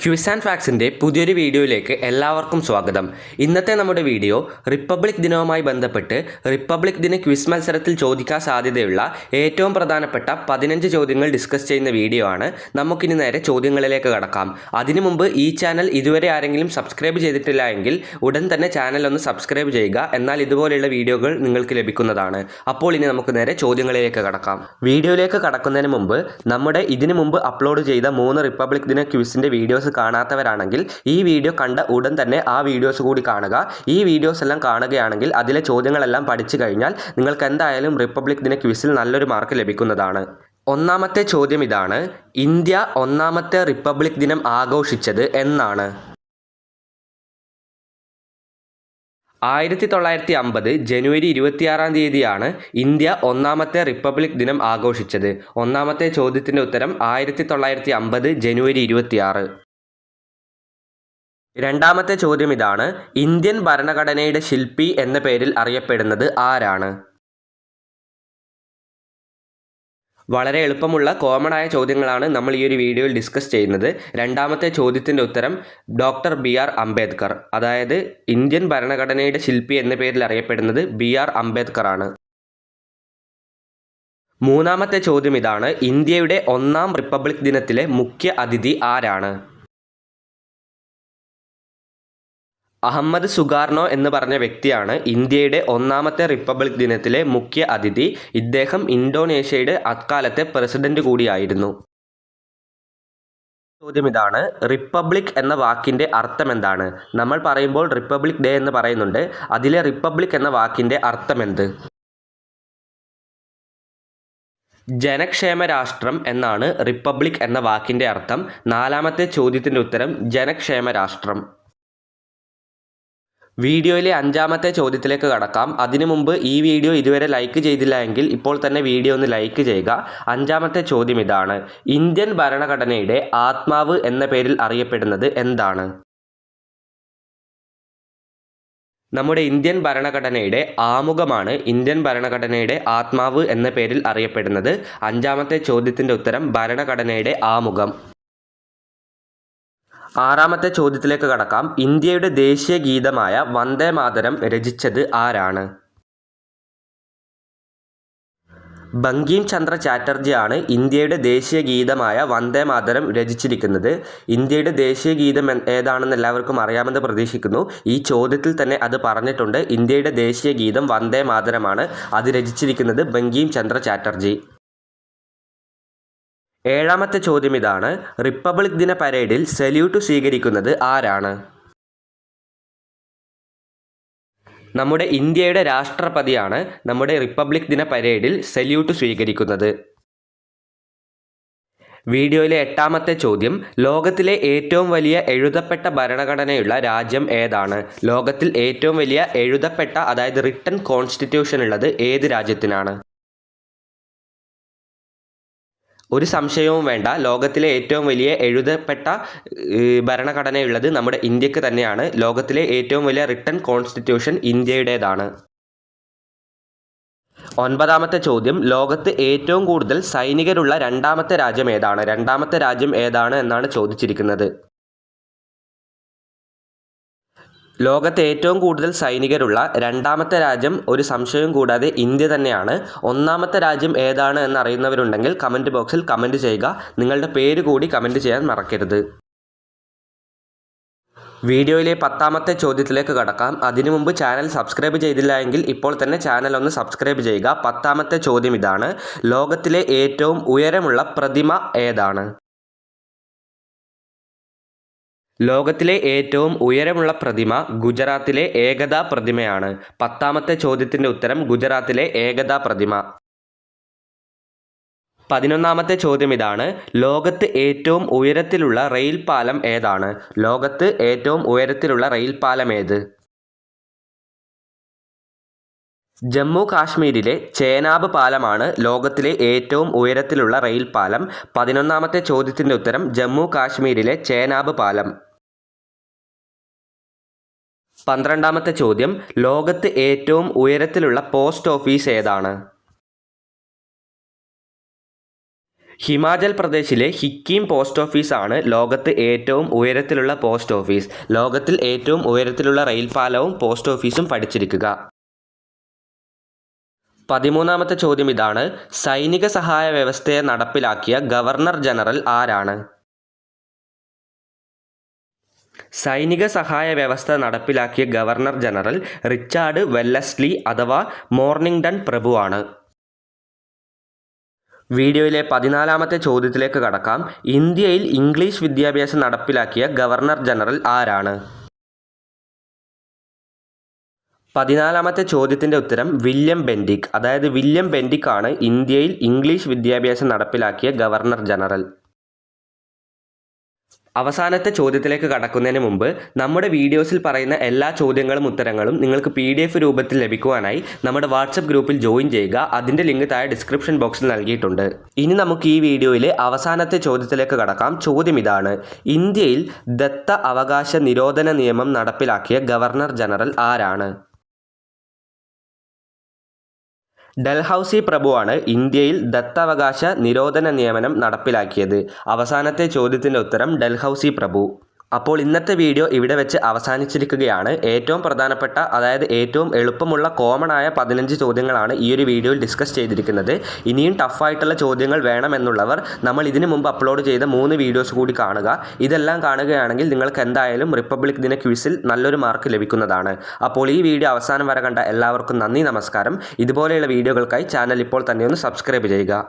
Quiz and ഫാക്സിൻ്റെ പുതിയൊരു വീഡിയോയിലേക്ക് എല്ലാവർക്കും സ്വാഗതം. ഇന്നത്തെ നമ്മുടെ വീഡിയോ റിപ്പബ്ലിക് ദിനവുമായി ബന്ധപ്പെട്ട് റിപ്പബ്ലിക് ദിന ക്വിസ് മത്സരത്തിൽ ചോദിക്കാൻ സാധ്യതയുള്ള ഏറ്റവും പ്രധാനപ്പെട്ട 15 ചോദ്യങ്ങൾ ഡിസ്കസ് ചെയ്യുന്ന വീഡിയോ ആണ്. നമുക്കിനി നേരെ ചോദ്യങ്ങളിലേക്ക് കടക്കാം. അതിനു മുമ്പ് ഈ ചാനൽ ഇതുവരെ ആരെങ്കിലും സബ്സ്ക്രൈബ് ചെയ്തിട്ടില്ല എങ്കിൽ ഉടൻ തന്നെ ചാനൽ ഒന്ന് സബ്സ്ക്രൈബ് ചെയ്യുക. എന്നാൽ ഇതുപോലെയുള്ള വീഡിയോകൾ നിങ്ങൾക്ക് ലഭിക്കുന്നതാണ്. അപ്പോൾ ഇനി നമുക്ക് നേരെ ചോദ്യങ്ങളിലേക്ക് കടക്കാം. വീഡിയോയിലേക്ക് കടക്കുന്നതിന് മുമ്പ് നമ്മുടെ ഇതിനു മുമ്പ് അപ്ലോഡ് ചെയ്ത 3 റിപ്പബ്ലിക് ദിന ക്വിസിൻ്റെ വീഡിയോസ് കാണാത്തവരാണെങ്കിൽ ഈ വീഡിയോ കണ്ട ഉടൻ തന്നെ ആ വീഡിയോസ് കൂടി കാണുക. ഈ വീഡിയോസ് എല്ലാം കാണുകയാണെങ്കിൽ അതിലെ ചോദ്യങ്ങളെല്ലാം പഠിച്ചു കഴിഞ്ഞാൽ നിങ്ങൾക്ക് എന്തായാലും റിപ്പബ്ലിക് ദിന ക്വിസിൽ നല്ലൊരു മാർക്ക് ലഭിക്കുന്നതാണ്. ഒന്നാമത്തെ ചോദ്യം ഇതാണ്: ഇന്ത്യ ഒന്നാമത്തെ റിപ്പബ്ലിക് ദിനം ആഘോഷിച്ചത് എന്നാണ്? 1950 ജനുവരി 26-ാം തീയതിയാണ് ഇന്ത്യ ഒന്നാമത്തെ റിപ്പബ്ലിക് ദിനം ആഘോഷിച്ചത്. ഒന്നാമത്തെ ചോദ്യത്തിൻ്റെ ഉത്തരം 1950 ജനുവരി 26. രണ്ടാമത്തെ ചോദ്യം ഇതാണ്: ഇന്ത്യൻ ഭരണഘടനയുടെ ശില്പി എന്ന പേരിൽ അറിയപ്പെടുന്നത് ആരാണ്? വളരെ എളുപ്പമുള്ള കോമൺ ആയ ചോദ്യങ്ങളാണ് നമ്മൾ ഈ ഒരു വീഡിയോയിൽ ഡിസ്കസ് ചെയ്യുന്നത്. രണ്ടാമത്തെ ചോദ്യത്തിൻ്റെ ഉത്തരം ഡോക്ടർ BR അംബേദ്കർ. അതായത് ഇന്ത്യൻ ഭരണഘടനയുടെ ശില്പി എന്ന പേരിൽ അറിയപ്പെടുന്നത് BR അംബേദ്കർ ആണ്. മൂന്നാമത്തെ ചോദ്യം ഇതാണ്: ഇന്ത്യയുടെ ഒന്നാം റിപ്പബ്ലിക് ദിനത്തിലെ മുഖ്യ അതിഥി ആരാണ്? അഹമ്മദ് സുകാർണോ എന്ന് പറഞ്ഞ വ്യക്തിയാണ് ഇന്ത്യയുടെ ഒന്നാമത്തെ റിപ്പബ്ലിക് ദിനത്തിലെ മുഖ്യ അതിഥി. ഇദ്ദേഹം ഇന്തോനേഷ്യയുടെ അക്കാലത്തെ പ്രസിഡന്റ് കൂടിയായിരുന്നു. ചോദ്യം ഇതാണ്: റിപ്പബ്ലിക് എന്ന വാക്കിൻ്റെ അർത്ഥം എന്താണ്? നമ്മൾ പറയുമ്പോൾ റിപ്പബ്ലിക് ഡേ എന്ന് പറയുന്നുണ്ട്. അതിലെ റിപ്പബ്ലിക് എന്ന വാക്കിൻ്റെ അർത്ഥം എന്ത്? ജനക്ഷേമ രാഷ്ട്രം എന്നാണ് റിപ്പബ്ലിക് എന്ന വാക്കിൻ്റെ അർത്ഥം. നാലാമത്തെ ചോദ്യത്തിൻ്റെ ഉത്തരം ജനക്ഷേമ രാഷ്ട്രം. വീഡിയോയിലെ അഞ്ചാമത്തെ ചോദ്യത്തിലേക്ക് കടക്കാം. അതിനു മുമ്പ് ഈ വീഡിയോ ഇതുവരെ ലൈക്ക് ചെയ്തില്ല എങ്കിൽ ഇപ്പോൾ തന്നെ വീഡിയോ ഒന്ന് ലൈക്ക് ചെയ്യുക. അഞ്ചാമത്തെ ചോദ്യം ഇതാണ്: ഇന്ത്യൻ ഭരണഘടനയുടെ ആത്മാവ് എന്ന പേരിൽ അറിയപ്പെടുന്നത് എന്താണ്? നമ്മുടെ ഇന്ത്യൻ ഭരണഘടനയുടെ ആമുഖമാണ് ഇന്ത്യൻ ഭരണഘടനയുടെ ആത്മാവ് എന്ന പേരിൽ അറിയപ്പെടുന്നത്. അഞ്ചാമത്തെ ചോദ്യത്തിൻ്റെ ഉത്തരം ഭരണഘടനയുടെ ആമുഖം. ആറാമത്തെ ചോദ്യത്തിലേക്ക് കടക്കാം. ഇന്ത്യയുടെ ദേശീയ ഗീതമായ വന്ദേ മാതരം രചിച്ചത് ആരാണ്? ബങ്കിം ചന്ദ്ര ചാറ്റർജിയാണ് ഇന്ത്യയുടെ ദേശീയ ഗീതമായ വന്ദേ മാതരം രചിച്ചിരിക്കുന്നത്. ഇന്ത്യയുടെ ദേശീയ ഗീതം ഏതാണെന്ന് എല്ലാവർക്കും അറിയാമെന്ന് പ്രതീക്ഷിക്കുന്നു. ഈ ചോദ്യത്തിൽ തന്നെ അത് പറഞ്ഞിട്ടുണ്ട്. ഇന്ത്യയുടെ ദേശീയ ഗീതം വന്ദേ മാതരമാണ്. അത് രചിച്ചിരിക്കുന്നത് ബങ്കിം ചന്ദ്ര ചാറ്റർജി. ഏഴാമത്തെ ചോദ്യം ഇതാണ്: റിപ്പബ്ലിക് ദിന പരേഡിൽ സല്യൂട്ട് സ്വീകരിക്കുന്നത് ആരാണ്? നമ്മുടെ ഇന്ത്യയുടെ രാഷ്ട്രപതിയാണ് നമ്മുടെ റിപ്പബ്ലിക് ദിന പരേഡിൽ സല്യൂട്ട് സ്വീകരിക്കുന്നത്. വീഡിയോയിലെ എട്ടാമത്തെ ചോദ്യം: ലോകത്തിലെ ഏറ്റവും വലിയ എഴുതപ്പെട്ട ഭരണഘടനയുള്ള രാജ്യം ഏതാണ്? ലോകത്തിൽ ഏറ്റവും വലിയ എഴുതപ്പെട്ട അതായത് റിട്ടൺ കോൺസ്റ്റിറ്റ്യൂഷൻ ഉള്ളത് ഏത് രാജ്യത്തിനാണ്? ഒരു സംശയവും വേണ്ട, ലോകത്തിലെ ഏറ്റവും വലിയ എഴുതപ്പെട്ട ഭരണഘടനയുള്ളത് നമ്മുടെ ഇന്ത്യക്ക് തന്നെയാണ്. ലോകത്തിലെ ഏറ്റവും വലിയ റിട്ടൺ കോൺസ്റ്റിറ്റ്യൂഷൻ ഇന്ത്യയുടേതാണ്. ഒൻപതാമത്തെ ചോദ്യം: ലോകത്ത് ഏറ്റവും കൂടുതൽ സൈനികരുള്ള രണ്ടാമത്തെ രാജ്യം ഏതാണ്? രണ്ടാമത്തെ രാജ്യം ഏതാണ് എന്നാണ് ചോദിച്ചിരിക്കുന്നത്. ലോകത്ത് ഏറ്റവും കൂടുതൽ സൈനികരുള്ള രണ്ടാമത്തെ രാജ്യം ഒരു സംശയവും കൂടാതെ ഇന്ത്യ തന്നെയാണ്. ഒന്നാമത്തെ രാജ്യം ഏതാണ് എന്നറിയുന്നവരുണ്ടെങ്കിൽ കമൻറ്റ് ബോക്സിൽ കമൻറ്റ് ചെയ്യുക. നിങ്ങളുടെ പേര് കൂടി കമൻറ്റ് ചെയ്യാൻ മറക്കരുത്. വീഡിയോയിലെ 10ാമത്തെ ചോദ്യത്തിലേക്ക് കടക്കാം. അതിനു മുമ്പ് ചാനൽ സബ്സ്ക്രൈബ് ചെയ്തില്ല എങ്കിൽ ഇപ്പോൾ തന്നെ ചാനൽ ഒന്ന് സബ്സ്ക്രൈബ് ചെയ്യുക. 10ാമത്തെ ചോദ്യം ഇതാണ്: ലോകത്തിലെ ഏറ്റവും ഉയരമുള്ള പ്രതിമ ഏതാണ്? ലോകത്തിലെ ഏറ്റവും ഉയരമുള്ള പ്രതിമ ഗുജറാത്തിലെ ഏകതാ പ്രതിമയാണ്. 10ാമത്തെ ചോദ്യത്തിൻ്റെ ഉത്തരം ഗുജറാത്തിലെ ഏകതാ പ്രതിമ. 11ാമത്തെ ചോദ്യം ഇതാണ്: ലോകത്ത് ഏറ്റവും ഉയരത്തിലുള്ള റെയിൽ പാലം ഏതാണ്? ലോകത്ത് ഏറ്റവും ഉയരത്തിലുള്ള റെയിൽ പാലം ഏത്? ജമ്മു കാശ്മീരിലെ ചേനാബ് പാലമാണ് ലോകത്തിലെ ഏറ്റവും ഉയരത്തിലുള്ള റെയിൽ പാലം. 11ാമത്തെ ചോദ്യത്തിൻ്റെ ഉത്തരം ജമ്മു കാശ്മീരിലെ ചേനാബ് പാലം. 12ാമത്തെ ചോദ്യം: ലോകത്ത് ഏറ്റവും ഉയരത്തിലുള്ള പോസ്റ്റ് ഓഫീസ് ഏതാണ്? ഹിമാചൽ പ്രദേശിലെ ഹിക്കീം പോസ്റ്റ് ഓഫീസാണ് ലോകത്ത് ഏറ്റവും ഉയരത്തിലുള്ള പോസ്റ്റ് ഓഫീസ്. ലോകത്തിൽ ഏറ്റവും ഉയരത്തിലുള്ള റെയിൽപാലവും പോസ്റ്റ് ഓഫീസും പഠിച്ചിരിക്കുക. 13ാമത്തെ ചോദ്യം ഇതാണ്. സൈനിക സഹായ വ്യവസ്ഥയെ നടപ്പിലാക്കിയ ഗവർണർ ജനറൽ ആരാണ്? സൈനിക സഹായ വ്യവസ്ഥ നടപ്പിലാക്കിയ ഗവർണർ ജനറൽ റിച്ചാർഡ് വെല്ലസ്ലി അഥവാ മോർണിംഗ്ടൺ പ്രഭുവാണ്. വീഡിയോയിലെ 14ാമത്തെ ചോദ്യത്തിലേക്ക് കടക്കാം. ഇന്ത്യയിൽ ഇംഗ്ലീഷ് വിദ്യാഭ്യാസം നടപ്പിലാക്കിയ ഗവർണർ ജനറൽ ആരാണ്? 14ാമത്തെ ചോദ്യത്തിൻ്റെ ഉത്തരം വില്യം ബെൻഡിക്. അതായത് വില്യം ബെൻഡിക് ആണ് ഇന്ത്യയിൽ ഇംഗ്ലീഷ് വിദ്യാഭ്യാസം നടപ്പിലാക്കിയ ഗവർണർ ജനറൽ. അവസാനത്തെ ചോദ്യത്തിലേക്ക് കടക്കുന്നതിന് മുമ്പ് നമ്മുടെ വീഡിയോസിൽ പറയുന്ന എല്ലാ ചോദ്യങ്ങളും ഉത്തരങ്ങളും നിങ്ങൾക്ക് PDF രൂപത്തിൽ ലഭിക്കുവാനായി നമ്മുടെ വാട്സപ്പ് ഗ്രൂപ്പിൽ ജോയിൻ ചെയ്യുക. അതിൻ്റെ ലിങ്ക് താഴെ ഡിസ്ക്രിപ്ഷൻ ബോക്സിൽ നൽകിയിട്ടുണ്ട്. ഇനി നമുക്ക് ഈ വീഡിയോയിലെ അവസാനത്തെ ചോദ്യത്തിലേക്ക് കടക്കാം. ചോദ്യം ഇതാണ്. ഇന്ത്യയിൽ ദത്ത അവകാശ നിരോധന നിയമം നടപ്പിലാക്കിയ ഗവർണർ ജനറൽ ആരാണ്? ഡൽഹൌസി പ്രഭുവാണ് ഇന്ത്യയിൽ ദത്തവകാശ നിരോധന നിയമനം നടപ്പിലാക്കിയത്. അവസാനത്തെ ചോദ്യത്തിൻ്റെ ഉത്തരം ഡൽഹൌസി പ്രഭു. അപ്പോൾ ഇന്നത്തെ വീഡിയോ ഇവിടെ വെച്ച് അവസാനിച്ചിരിക്കുകയാണ്. ഏറ്റവും പ്രധാനപ്പെട്ട, അതായത് ഏറ്റവും എളുപ്പമുള്ള കോമൺ ആയ 15 ചോദ്യങ്ങളാണ് ഈ ഒരു വീഡിയോയിൽ ഡിസ്കസ് ചെയ്തിരിക്കുന്നത്. ഇനിയും ടഫായിട്ടുള്ള ചോദ്യങ്ങൾ വേണമെന്നുള്ളവർ നമ്മൾ ഇതിനു മുമ്പ് അപ്ലോഡ് ചെയ്ത 3 വീഡിയോസ് കൂടി കാണുക. ഇതെല്ലാം കാണുകയാണെങ്കിൽ നിങ്ങൾക്ക് എന്തായാലും റിപ്പബ്ലിക് ദിന ക്വിസിൽ നല്ലൊരു മാർക്ക് ലഭിക്കുന്നതാണ്. അപ്പോൾ ഈ വീഡിയോ അവസാനം വരെ കണ്ട എല്ലാവർക്കും നന്ദി, നമസ്കാരം. ഇതുപോലെയുള്ള വീഡിയോകൾക്കായി ചാനൽ ഇപ്പോൾ തന്നെ ഒന്ന് സബ്സ്ക്രൈബ് ചെയ്യുക.